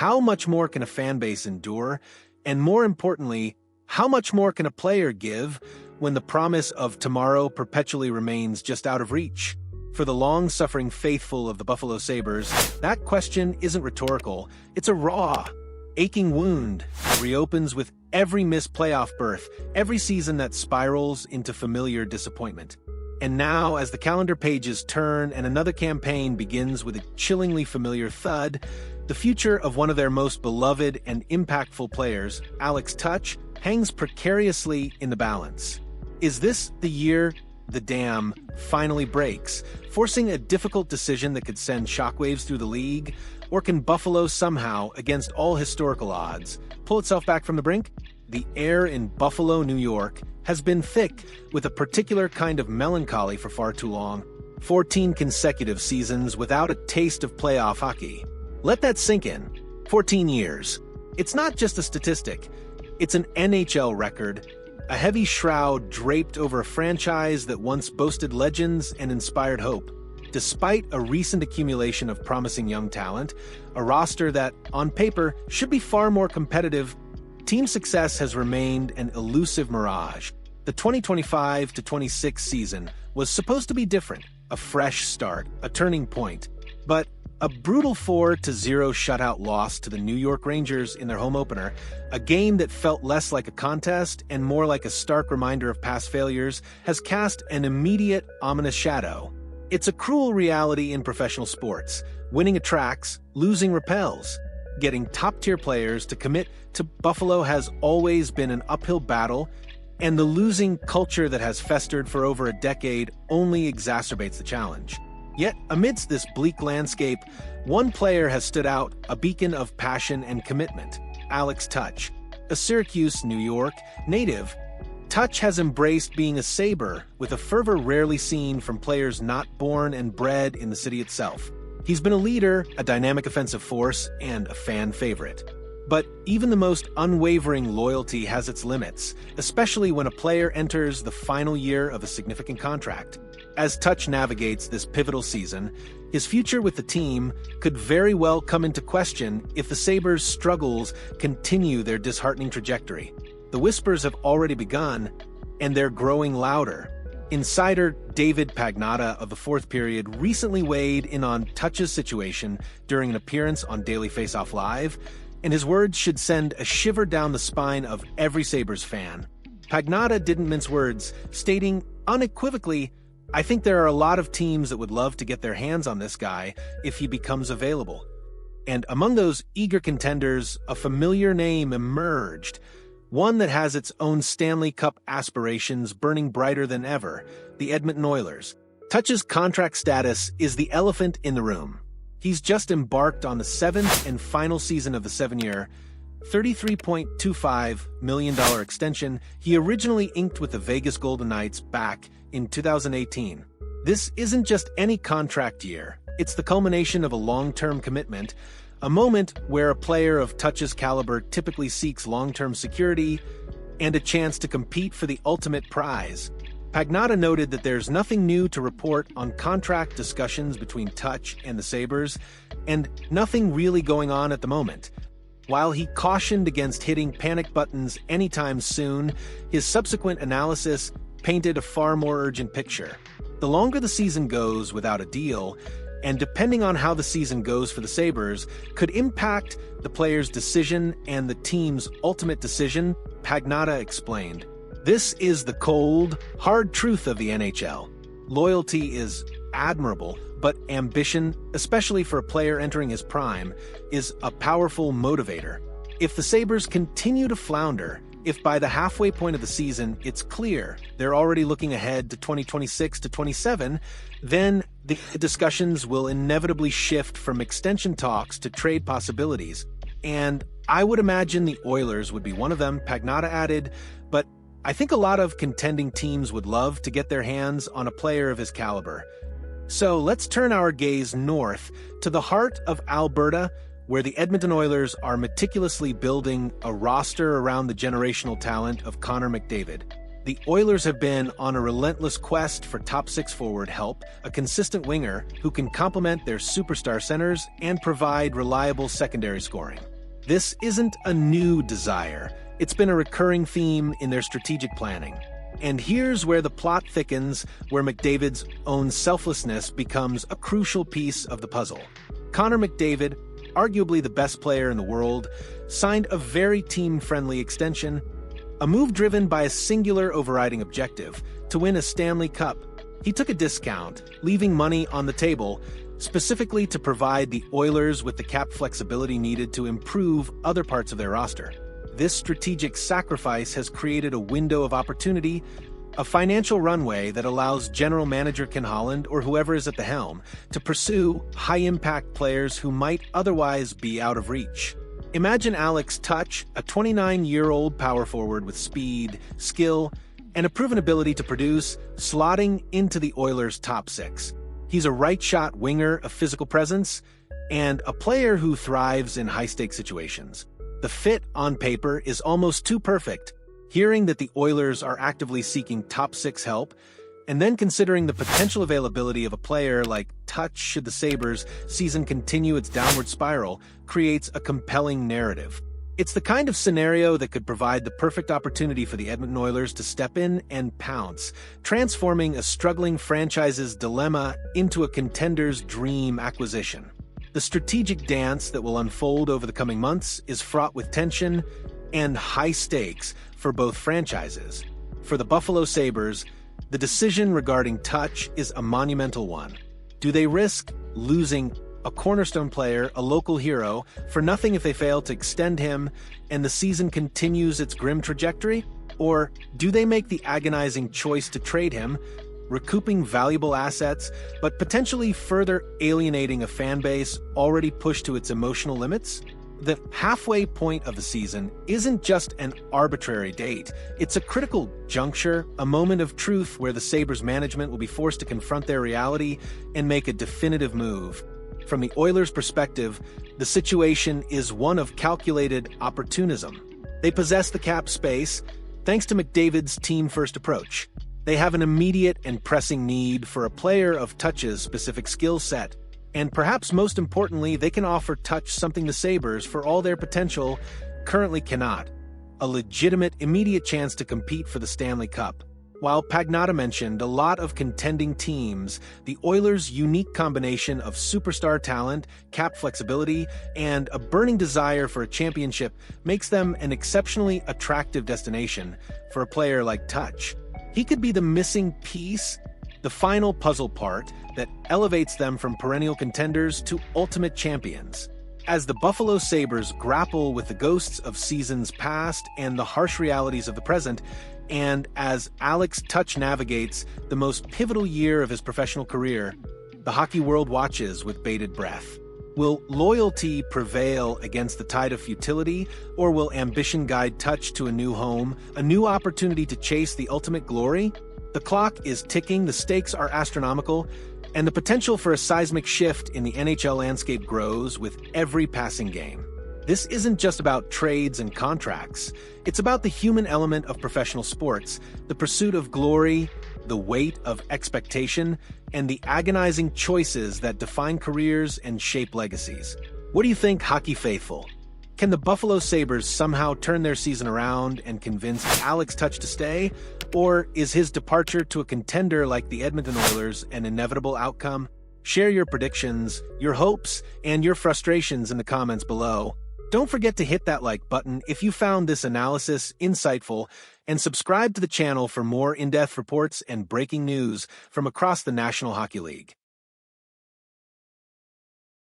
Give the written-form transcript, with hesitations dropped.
How much more can a fan base endure? And more importantly, how much more can a player give when the promise of tomorrow perpetually remains just out of reach? For the long-suffering faithful of the Buffalo Sabres, that question isn't rhetorical. It's a raw, aching wound that reopens with every missed playoff berth, every season that spirals into familiar disappointment. And now, as the calendar pages turn and another campaign begins with a chillingly familiar thud, the future of one of their most beloved and impactful players, Alex Tuch, hangs precariously in the balance. Is this the year the dam finally breaks, forcing a difficult decision that could send shockwaves through the league? Or can Buffalo somehow, against all historical odds, pull itself back from the brink? The air in Buffalo, New York, has been thick with a particular kind of melancholy for far too long. 14 consecutive seasons without a taste of playoff hockey. Let that sink in. 14 years. It's not just a statistic. It's an NHL record, a heavy shroud draped over a franchise that once boasted legends and inspired hope. Despite a recent accumulation of promising young talent, a roster that, on paper, should be far more competitive, team success has remained an elusive mirage. The 2025-26 season was supposed to be different, a fresh start, a turning point. But a brutal 4-0 shutout loss to the New York Rangers in their home opener, a game that felt less like a contest and more like a stark reminder of past failures, has cast an immediate, ominous shadow. It's a cruel reality in professional sports. Winning attracts, losing repels. Getting top-tier players to commit to Buffalo has always been an uphill battle, and the losing culture that has festered for over a decade only exacerbates the challenge. Yet, amidst this bleak landscape, one player has stood out, a beacon of passion and commitment: Alex Tuch. A Syracuse, New York native, Tuch has embraced being a Sabre with a fervor rarely seen from players not born and bred in the city itself. He's been a leader, a dynamic offensive force, and a fan favorite. But even the most unwavering loyalty has its limits, especially when a player enters the final year of a significant contract. As Tuch navigates this pivotal season, his future with the team could very well come into question if the Sabres' struggles continue their disheartening trajectory. The whispers have already begun, and they're growing louder. Insider David Pagnotta of the Fourth Period recently weighed in on Tuch's situation during an appearance on Daily Faceoff Live, and his words should send a shiver down the spine of every Sabres fan. Pagnotta didn't mince words, stating unequivocally, "I think there are a lot of teams that would love to get their hands on this guy if he becomes available." And among those eager contenders, a familiar name emerged, one that has its own Stanley Cup aspirations burning brighter than ever: the Edmonton Oilers. Tuch's contract status is the elephant in the room. He's just embarked on the seventh and final season of the 7-year, $33.25 million extension he originally inked with the Vegas Golden Knights back in 2018. This isn't just any contract year. It's the culmination of a long-term commitment, a moment where a player of Tuch's caliber typically seeks long-term security and a chance to compete for the ultimate prize. Pagnotta noted that there's nothing new to report on contract discussions between Tuch and the Sabres, and nothing really going on at the moment. While he cautioned against hitting panic buttons anytime soon, his subsequent analysis painted a far more urgent picture. The longer the season goes without a deal, and depending on how the season goes for the Sabres, could impact the player's decision and the team's ultimate decision, Pagnotta explained. This is the cold, hard truth of the NHL. Loyalty is admirable, but ambition, especially for a player entering his prime, is a powerful motivator. If the Sabres continue to flounder, if by the halfway point of the season it's clear they're already looking ahead to 2026-27, then the discussions will inevitably shift from extension talks to trade possibilities. And I would imagine the Oilers would be one of them, Pagnotta added, but I think a lot of contending teams would love to get their hands on a player of his caliber. So let's turn our gaze north to the heart of Alberta, where the Edmonton Oilers are meticulously building a roster around the generational talent of Connor McDavid. The Oilers have been on a relentless quest for top-six forward help, a consistent winger who can complement their superstar centers and provide reliable secondary scoring. This isn't a new desire. It's been a recurring theme in their strategic planning. And here's where the plot thickens, where McDavid's own selflessness becomes a crucial piece of the puzzle. Connor McDavid, arguably the best player in the world, signed a very team-friendly extension, a move driven by a singular overriding objective, to win a Stanley Cup. He took a discount, leaving money on the table, specifically to provide the Oilers with the cap flexibility needed to improve other parts of their roster. This strategic sacrifice has created a window of opportunity, a financial runway that allows general manager Ken Holland or whoever is at the helm to pursue high-impact players who might otherwise be out of reach. Imagine Alex Tuch, a 29-year-old power forward with speed, skill, and a proven ability to produce, slotting into the Oilers' top six. He's a right-shot winger of physical presence and a player who thrives in high-stakes situations. The fit on paper is almost too perfect. Hearing that the Oilers are actively seeking top six help, and then considering the potential availability of a player like Tuch should the Sabres' season continue its downward spiral, creates a compelling narrative. It's the kind of scenario that could provide the perfect opportunity for the Edmonton Oilers to step in and pounce, transforming a struggling franchise's dilemma into a contender's dream acquisition. The strategic dance that will unfold over the coming months is fraught with tension and high stakes for both franchises. For the Buffalo Sabres, the decision regarding Tuch is a monumental one. Do they risk losing a cornerstone player, a local hero, for nothing if they fail to extend him and the season continues its grim trajectory? Or do they make the agonizing choice to trade him, recouping valuable assets, but potentially further alienating a fan base already pushed to its emotional limits? The halfway point of the season isn't just an arbitrary date. It's a critical juncture, a moment of truth where the Sabres management will be forced to confront their reality and make a definitive move. From the Oilers' perspective, the situation is one of calculated opportunism. They possess the cap space, thanks to McDavid's team-first approach. They have an immediate and pressing need for a player of Tuch's specific skill set. And perhaps most importantly, they can offer Tuch something the Sabres, for all their potential, currently cannot. A legitimate, immediate chance to compete for the Stanley Cup. While Pagnotta mentioned a lot of contending teams, the Oilers' unique combination of superstar talent, cap flexibility, and a burning desire for a championship makes them an exceptionally attractive destination for a player like Tuch. He could be the missing piece, the final puzzle part that elevates them from perennial contenders to ultimate champions. As the Buffalo Sabres grapple with the ghosts of seasons past and the harsh realities of the present, and as Alex Tuch navigates the most pivotal year of his professional career, the hockey world watches with bated breath. Will loyalty prevail against the tide of futility, or will ambition guide Tuch to a new home, a new opportunity to chase the ultimate glory? The clock is ticking, the stakes are astronomical, and the potential for a seismic shift in the NHL landscape grows with every passing game. This isn't just about trades and contracts. It's about the human element of professional sports, the pursuit of glory, the weight of expectation, and the agonizing choices that define careers and shape legacies. What do you think, hockey faithful? Can the Buffalo Sabres somehow turn their season around and convince Alex Tuch to stay? Or is his departure to a contender like the Edmonton Oilers an inevitable outcome? Share your predictions, your hopes, and your frustrations in the comments below. Don't forget to hit that like button if you found this analysis insightful, and subscribe to the channel for more in-depth reports and breaking news from across the National Hockey League.